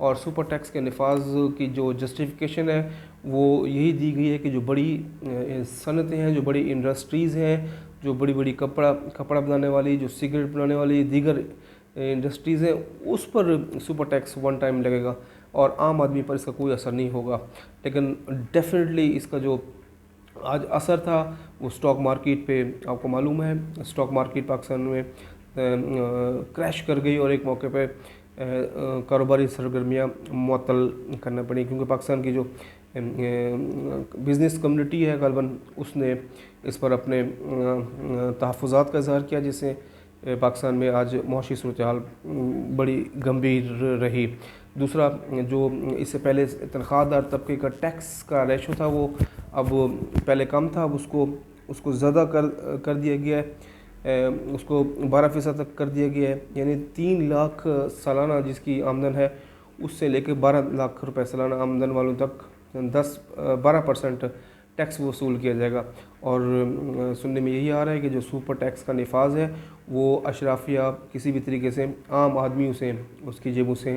اور super tax کے نفاذ کی جو جسٹیفیکیشن ہے وہ یہی دی گئی ہے کہ جو بڑی صنعتیں ہیں، جو بڑی انڈسٹریز ہیں، جو بڑی بڑی کپڑا بنانے والی، جو سگریٹ بنانے والی دیگر انڈسٹریز ہیں، اس پر سپر ٹیکس ون ٹائم لگے گا اور عام آدمی پر اس کا کوئی اثر نہیں ہوگا. لیکن ڈیفینیٹلی اس کا جو آج اثر تھا وہ اسٹاک مارکیٹ پہ، آپ کو معلوم ہے اسٹاک مارکیٹ پاکستان میں کریش کر گئی اور ایک موقع پہ کاروباری سرگرمیاں معطل کرنا پڑی، کیونکہ پاکستان کی جو بزنس کمیونٹی ہے غالباً اس نے اس پر اپنے تحفظات کا اظہار کیا، جس سے پاکستان میں آج معاشی صورتحال بڑی گمبھیر رہی. دوسرا، جو اس سے پہلے تنخواہ دار طبقے کا ٹیکس کا ریشو تھا وہ اب پہلے کم تھا، اب اس کو زیادہ کر دیا گیا ہے، اس کو 12% تک کر دیا گیا ہے. یعنی 3 لاکھ سالانہ جس کی آمدن ہے اس سے لے کے 12 لاکھ روپے سالانہ آمدن والوں تک 12% ٹیکس وصول کیا جائے گا. اور سننے میں یہی آ رہا ہے کہ جو سپر ٹیکس کا نفاذ ہے وہ اشرافیہ کسی بھی طریقے سے عام آدمیوں سے اس کی جیبوں سے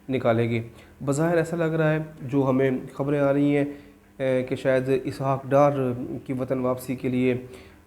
نکالے گی. بظاہر ایسا لگ رہا ہے، جو ہمیں خبریں آ رہی ہیں کہ شاید اسحاق ڈار کی وطن واپسی کے لیے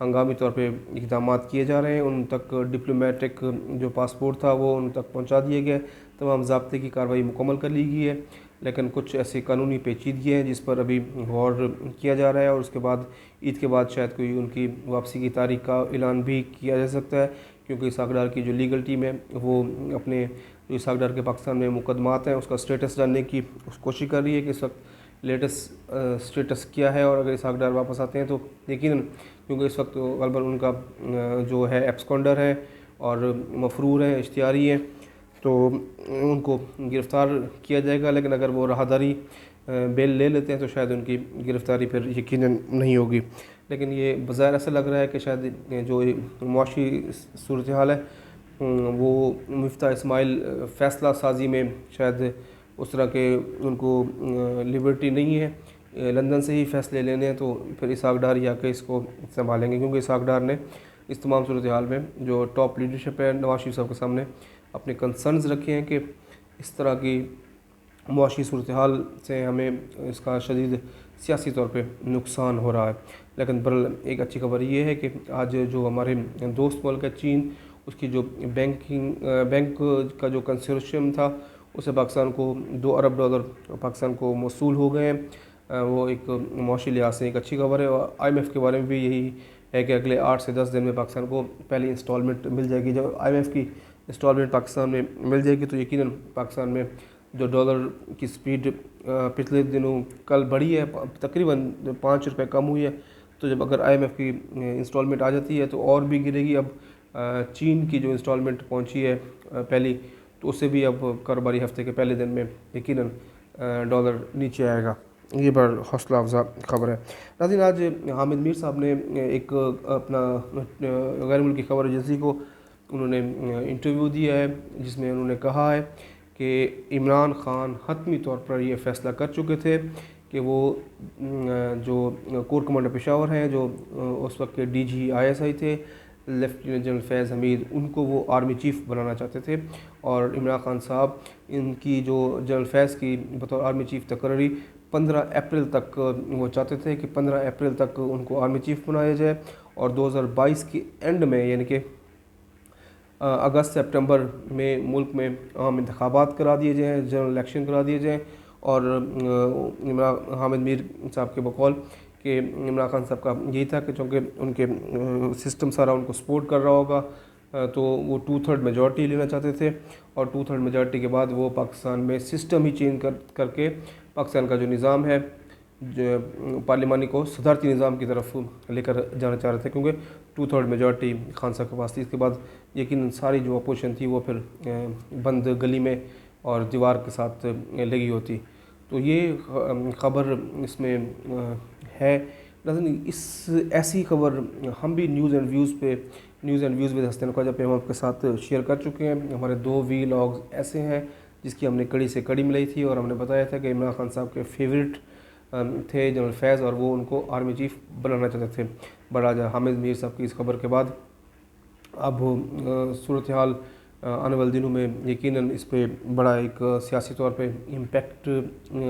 ہنگامی طور پہ اقدامات کیے جا رہے ہیں. ان تک ڈپلومیٹک جو پاسپورٹ تھا وہ ان تک پہنچا دیے گئے، تمام ضابطے کی کارروائی مکمل کر لی گئی ہے، لیکن کچھ ایسے قانونی پیچیدگیاں ہیں جس پر ابھی غور کیا جا رہا ہے، اور اس کے بعد عید کے بعد شاید کوئی ان کی واپسی کی تاریخ کا اعلان بھی کیا جا سکتا ہے، کیونکہ اسحاق ڈار کی جو لیگل ٹیم ہے وہ اپنے جو اسحاق ڈار کے پاکستان میں مقدمات ہیں اس کا سٹیٹس جاننے کی کوشش کر رہی ہے کہ اس وقت لیٹسٹ سٹیٹس کیا ہے. اور اگر اسحاق ڈار واپس آتے ہیں تو یقیناً، کیونکہ اس وقت غالباً ان کا جو ہے ایبسکونڈر ہے اور مفرور ہے، اشتہاری ہے، تو ان کو گرفتار کیا جائے گا. لیکن اگر وہ راہداری بیل لے لیتے ہیں تو شاید ان کی گرفتاری پھر یقیناً نہیں ہوگی. لیکن یہ بظاہر ایسا لگ رہا ہے کہ شاید جو معاشی صورتحال ہے وہ مفتاح اسماعیل فیصلہ سازی میں شاید اس طرح کے ان کو لبرٹی نہیں ہے، لندن سے ہی فیصلے لینے ہیں، تو پھر اسحاق ڈار یا کہ اس کو سنبھالیں گے، کیونکہ اسحاق ڈار نے اس تمام صورتحال میں جو ٹاپ لیڈرشپ ہے نواز شریف صاحب کے سامنے اپنے کنسرنز رکھے ہیں کہ اس طرح کی معاشی صورتحال سے ہمیں اس کا شدید سیاسی طور پہ نقصان ہو رہا ہے. لیکن ایک اچھی خبر یہ ہے کہ آج جو ہمارے دوست ملک ہے چین، اس کی جو بینک کا جو کنسورشیم تھا اسے پاکستان کو $2 ارب پاکستان کو موصول ہو گئے ہیں. وہ ایک معاشی لحاظ سے ایک اچھی خبر ہے. اور IMF کے بارے میں بھی یہی ہے کہ اگلے 8 سے 10 دن میں پاکستان کو پہلی انسٹالمنٹ مل جائے گی. جب IMF کی انسٹالمنٹ پاکستان میں مل جائے گی تو یقیناً پاکستان میں جو ڈالر کی سپیڈ پچھلے دنوں کل بڑھی ہے، تقریباً 5 روپے کم ہوئی ہے، تو جب اگر IMF کی انسٹالمنٹ آ جاتی ہے تو اور بھی گرے گی. اب چین کی جو انسٹالمنٹ پہنچی ہے پہلی، تو اس سے بھی اب کاروباری ہفتے کے پہلے دن میں یقیناً ڈالر نیچے آئے گا. یہ بڑا حوصلہ افزا خبر ہے. ناظرین، آج حامد میر صاحب نے ایک اپنا غیر ملکی خبر ایجنسی کو انہوں نے انٹرویو دیا ہے، جس میں انہوں نے کہا ہے کہ عمران خان حتمی طور پر یہ فیصلہ کر چکے تھے کہ وہ جو کور کمانڈر پشاور ہیں، جو اس وقت کے DGI تھے لیفٹیننٹ جنرل فیض حمید، ان کو وہ آرمی چیف بنانا چاہتے تھے. اور عمران خان صاحب ان کی جو جنرل فیض کی بطور آرمی چیف تقرری 15 اپریل تک وہ چاہتے تھے کہ 15 اپریل تک ان کو آرمی چیف بنایا جائے، اور 2022 کے اینڈ میں یعنی کہ اگست سپٹمبر میں ملک میں عام انتخابات کرا دیے جائیں، جنرل الیکشن کرا دیے جائیں. اور حامد میر صاحب کے بقول کہ عمران خان صاحب کا یہی تھا کہ چونکہ ان کے سسٹم سارا ان کو سپورٹ کر رہا ہوگا تو وہ 2/3 میجورٹی لینا چاہتے تھے، اور 2/3 میجورٹی کے بعد وہ پاکستان میں سسٹم ہی چینج کر کے پاکستان کا جو نظام ہے جو پارلیمانی کو صدارتی نظام کی طرف لے کر جانا چاہ رہے تھے، کیونکہ 2/3 میجورٹی خان صاحب کے پاس تھی. اس کے بعد یقیناً ساری جو اپوزیشن تھی وہ پھر بند گلی میں اور دیوار کے ساتھ لگی ہوتی. تو یہ خبر اس میں ہے. لیکن ایسی خبر ہم بھی نیوز اینڈ ویوز ود حسن خواجہ پہ ہم آپ کے ساتھ شیئر کر چکے ہیں. ہمارے 2 ولاگز ایسے ہیں جس کی ہم نے کڑی سے کڑی ملائی تھی، اور ہم نے بتایا تھا کہ عمران خان صاحب کے فیورٹ تھے جنرل فیض، اور وہ ان کو آرمی چیف بنانا چاہتے تھے. بڑا حامد میر صاحب کی اس خبر کے بعد اب صورتحال آنے والے دنوں میں یقیناً اس پہ بڑا ایک سیاسی طور پہ امپیکٹ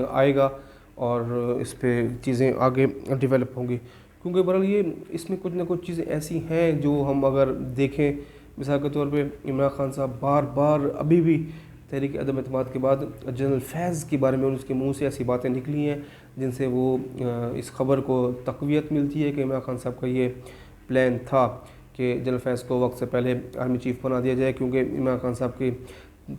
آئے گا اور اس پہ چیزیں آگے ڈیولپ ہوں گی، کیونکہ برحال یہ اس میں کچھ نہ کچھ چیزیں ایسی ہیں جو ہم اگر دیکھیں، مثال کے طور پہ عمران خان صاحب بار بار ابھی بھی تحریک عدم اعتماد کے بعد جنرل فیض کے بارے میں اس کے منہ سے ایسی باتیں نکلی ہیں جن سے وہ اس خبر کو تقویت ملتی ہے کہ عمران خان صاحب کا یہ پلان تھا کہ جنرل فیض کو وقت سے پہلے آرمی چیف بنا دیا جائے، کیونکہ عمران خان صاحب کے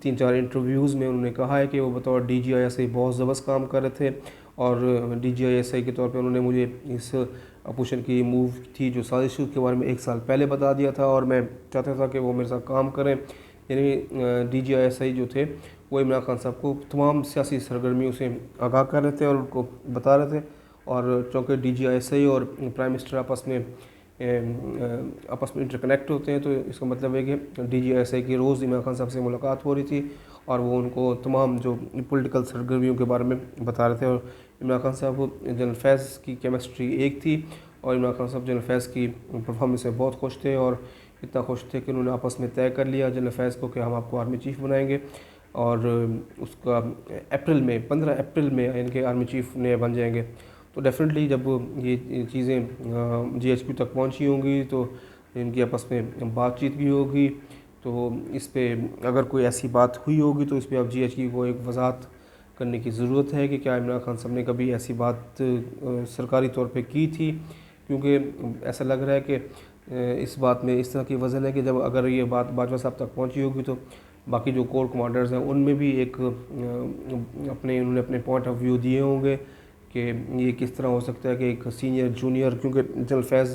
3-4 انٹرویوز میں انہوں نے کہا ہے کہ وہ بطور D G I S I بہت زبردست کام کر رہے تھے، اور D G I S I کے طور پہ انہوں نے مجھے اس اپوزیشن کی موو تھی جو سازش کے بارے میں 1 سال پہلے بتا دیا تھا، اور میں چاہتا تھا کہ وہ میرے ساتھ کام کریں۔ یعنی D G I S I جو تھے وہ عمران خان صاحب کو تمام سیاسی سرگرمیوں سے آگاہ کر رہے تھے اور ان کو بتا رہے تھے، اور چونکہ D G I S I اور پرائم منسٹر آپس میں انٹر کنیکٹ ہوتے ہیں، تو اس کا مطلب ہے کہ D G I S I کی روز عمران خان صاحب سے ملاقات ہو رہی تھی اور وہ ان کو تمام جو پولیٹیکل سرگرمیوں کے بارے میں بتا رہے تھے، اور عمران خان صاحب جنرل فیض کی کیمسٹری ایک تھی، اور عمران خان صاحب جنرل فیض کی پرفارمنس سے بہت خوش تھے، اور اتنا خوش تھے کہ انہوں نے آپس میں طے کر لیا جنرل فیض کو کہ ہم آپ کو آرمی چیف بنائیں گے، اور اس کا 15 اپریل میں ان کے آرمی چیف نئے بن جائیں گے۔ تو ڈیفینیٹلی جب یہ چیزیں جی ایچ کیو تک پہنچی ہوں گی تو ان کی آپس میں بات چیت بھی ہوگی، تو اس پہ اگر کوئی ایسی بات ہوئی ہوگی تو اس پہ اب جی ایچ کیو کو ایک وضاحت کرنے کی ضرورت ہے کہ کیا عمران خان صاحب نے کبھی ایسی بات سرکاری طور پہ کی تھی، کیونکہ ایسا لگ رہا ہے کہ اس بات میں اس طرح کی وزن ہے کہ جب اگر یہ بات باجوہ صاحب تک پہنچی ہوگی تو باقی جو کور کمانڈرز ہیں ان میں بھی ایک انہوں نے اپنے پوائنٹ آف ویو دیے ہوں گے کہ یہ کس طرح ہو سکتا ہے کہ ایک سینئر جونیئر، کیونکہ جنرل فیض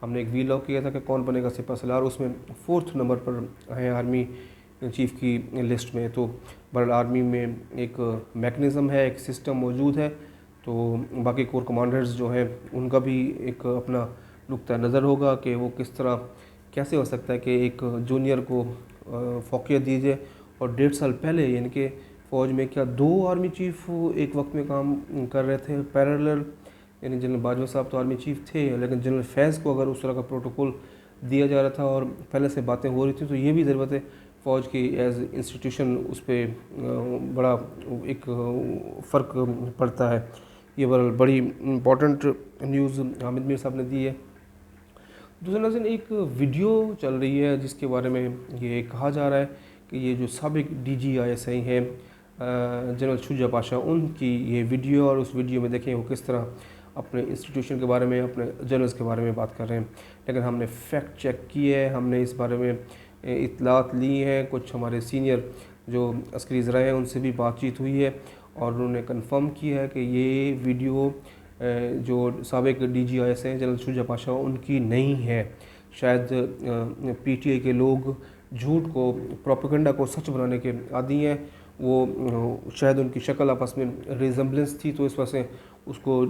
ہم نے ایک وی لاگ کیا تھا کہ کون بنے گا سپہ سالار، اس میں 4 نمبر پر ہیں آرمی چیف کی لسٹ میں، تو بہرحال آرمی میں ایک میکنزم ہے، ایک سسٹم موجود ہے، تو باقی کور کمانڈرز جو ہیں ان کا بھی ایک اپنا نقطہ نظر ہوگا کہ وہ کس طرح کیسے ہو سکتا ہے کہ ایک جونیئر کو فوقیت دیجیے، اور 1.5 سال پہلے یعنی کہ فوج میں کیا 2 آرمی چیف ایک وقت میں کام کر رہے تھے پیرالل، یعنی جنرل باجوہ صاحب تو آرمی چیف تھے، لیکن جنرل فیض کو اگر اس طرح کا پروٹوکول دیا جا رہا تھا اور پہلے سے باتیں ہو رہی تھیں تو یہ بھی ضرورت ہے فوج کی ایز انسٹیٹیوشن، اس پہ بڑا ایک فرق پڑتا ہے۔ یہ بڑی امپورٹنٹ نیوز حامد میر صاحب نے دی ہے۔ دوسرا ناظرین، ایک ویڈیو چل رہی ہے جس کے بارے میں یہ کہا جا رہا ہے کہ یہ جو سابق D G I S I ہیں جنرل شجاع پاشا، ان کی یہ ویڈیو، اور اس ویڈیو میں دیکھیں وہ کس طرح اپنے انسٹیٹیوشن کے بارے میں، اپنے جنرلز کے بارے میں بات کر رہے ہیں، لیکن ہم نے فیکٹ چیک کی ہے، ہم نے اس بارے میں اطلاعات لی ہیں، کچھ ہمارے سینئر جو عسکری ذرائع ہیں ان سے بھی بات چیت ہوئی ہے، اور انہوں نے کنفرم کیا ہے کہ یہ ویڈیو جو سابق ڈی جی آئی ایس ہیں جنرل شجاع پاشا ان کی نہیں ہے۔ شاید پی ٹی آئی کے لوگ جھوٹ کو، پروپیگنڈا کو سچ بنانے کے عادی ہیں، وہ شاید ان کی شکل آپس میں ریزمبلنس تھی تو اس وجہ سے اس کو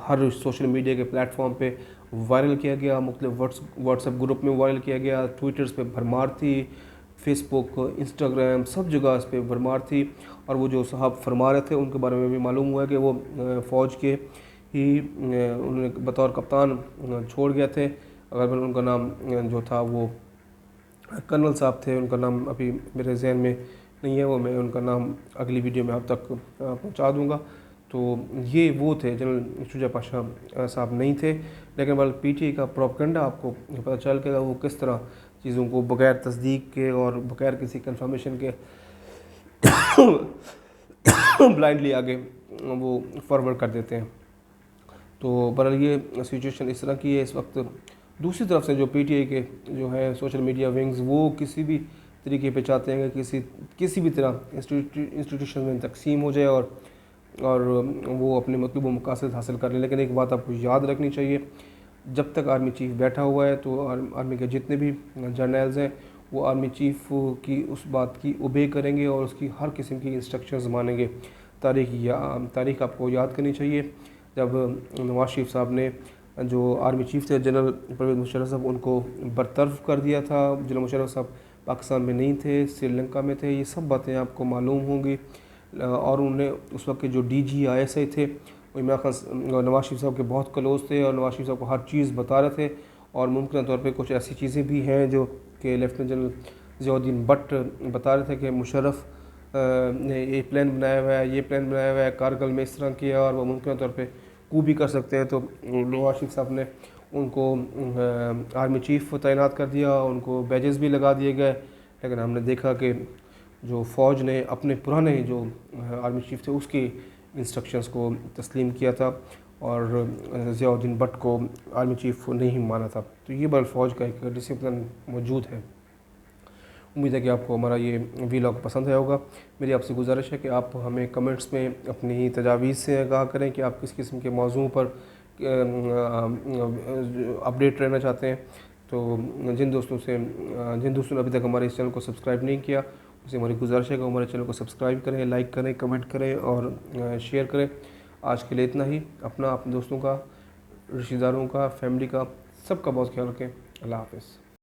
ہر سوشل میڈیا کے پلیٹ فارم پہ وائرل کیا گیا، مختلف واٹس ایپ گروپ میں وائرل کیا گیا، ٹویٹرز پہ بھرمار تھی، فیس بک، انسٹاگرام، سب جگہ اس پہ بھرمار تھی، اور وہ جو صاحب فرما رہے تھے ان کے بارے میں بھی معلوم ہوا ہے کہ وہ فوج کے ہی انہوں نے بطور کپتان چھوڑ گئے تھے، اگر ان کا نام جو تھا وہ کرنل صاحب تھے، ان کا نام ابھی میرے ذہن میں نہیں ہے، وہ میں ان کا نام اگلی ویڈیو میں آپ تک پہنچا دوں گا۔ تو یہ وہ تھے، جنرل شجاع پاشا صاحب نہیں تھے، لیکن بل پی ٹی آئی کا پروپیگنڈا آپ کو پتہ چل کے وہ کس طرح چیزوں کو بغیر تصدیق کے اور بغیر کسی کنفرمیشن کے بلائنڈلی آگے وہ فارورڈ کر دیتے ہیں۔ تو بہرحال یہ سچویشن اس طرح کی ہے اس وقت۔ دوسری طرف سے جو پی ٹی آئی کے جو ہے سوشل میڈیا ونگز، وہ کسی بھی طریقے پہ چاہتے ہیں کہ کسی بھی طرح انسٹیٹیوشن میں تقسیم ہو جائے اور وہ اپنے مطلوب و مقاصد حاصل کر لیں، لیکن ایک بات آپ کو یاد رکھنی چاہیے، جب تک آرمی چیف بیٹھا ہوا ہے تو آرمی کے جتنے بھی جرنیلز ہیں وہ آرمی چیف کی اس بات کی اوبے کریں گے اور اس کی ہر قسم کی انسٹرکشنز مانیں گے۔ تاریخ آپ کو یاد کرنی چاہیے، جب نواز شریف صاحب نے جو آرمی چیف تھے جنرل پرویز مشرف صاحب ان کو برطرف کر دیا تھا، جنرل مشرف صاحب پاکستان میں نہیں تھے، سری لنکا میں تھے، یہ سب باتیں آپ کو معلوم ہوں گی، اور انہوں نے اس وقت کے جو D G I S I تھے وہ عمران خان نواز شریف صاحب کے بہت کلوز تھے اور نواز شریف صاحب کو ہر چیز بتا رہے تھے، اور ممکنہ طور پہ کچھ ایسی چیزیں بھی ہیں جو کہ lieutenant general Zia Uddin but بتا رہے تھے کہ مشرف نے یہ پلان بنایا ہوا ہے، یہ پلان بنایا ہوا ہے، کارگل میں اس طرح کیا اور وہ ممکنہ طور پہ کو بھی کر سکتے ہیں، تو نواز شریف صاحب نے ان کو آرمی چیف تعینات کر دیا، ان کو بیجز بھی لگا دیے گئے، لیکن ہم نے دیکھا کہ جو فوج نے اپنے پرانے جو آرمی چیف تھے اس کی انسٹرکشنز کو تسلیم کیا تھا اور ضیاء الدین بٹ کو آرمی چیف نہیں مانا تھا، تو یہ بل فوج کا ایک ڈسپلن موجود ہے۔ امید ہے کہ آپ کو ہمارا یہ ویلاگ پسند آیا ہوگا۔ میری آپ سے گزارش ہے کہ آپ ہمیں کمنٹس میں اپنی تجاویز سے آگاہ کریں کہ آپ کس قسم کے موضوع پر اپڈیٹ رہنا چاہتے ہیں۔ تو جن دوستوں نے ابھی تک ہمارے اس چینل کو سبسکرائب نہیں کیا، اسے ہماری گزارش ہے کہ ہمارے چینل کو سبسکرائب کریں، لائک کریں، کمنٹ کریں اور شیئر کریں۔ آج کے لیے اتنا ہی۔ اپنا، اپنے دوستوں کا، رشتہ داروں کا، فیملی کا، سب کا بہت خیال رکھیں۔ اللہ حافظ۔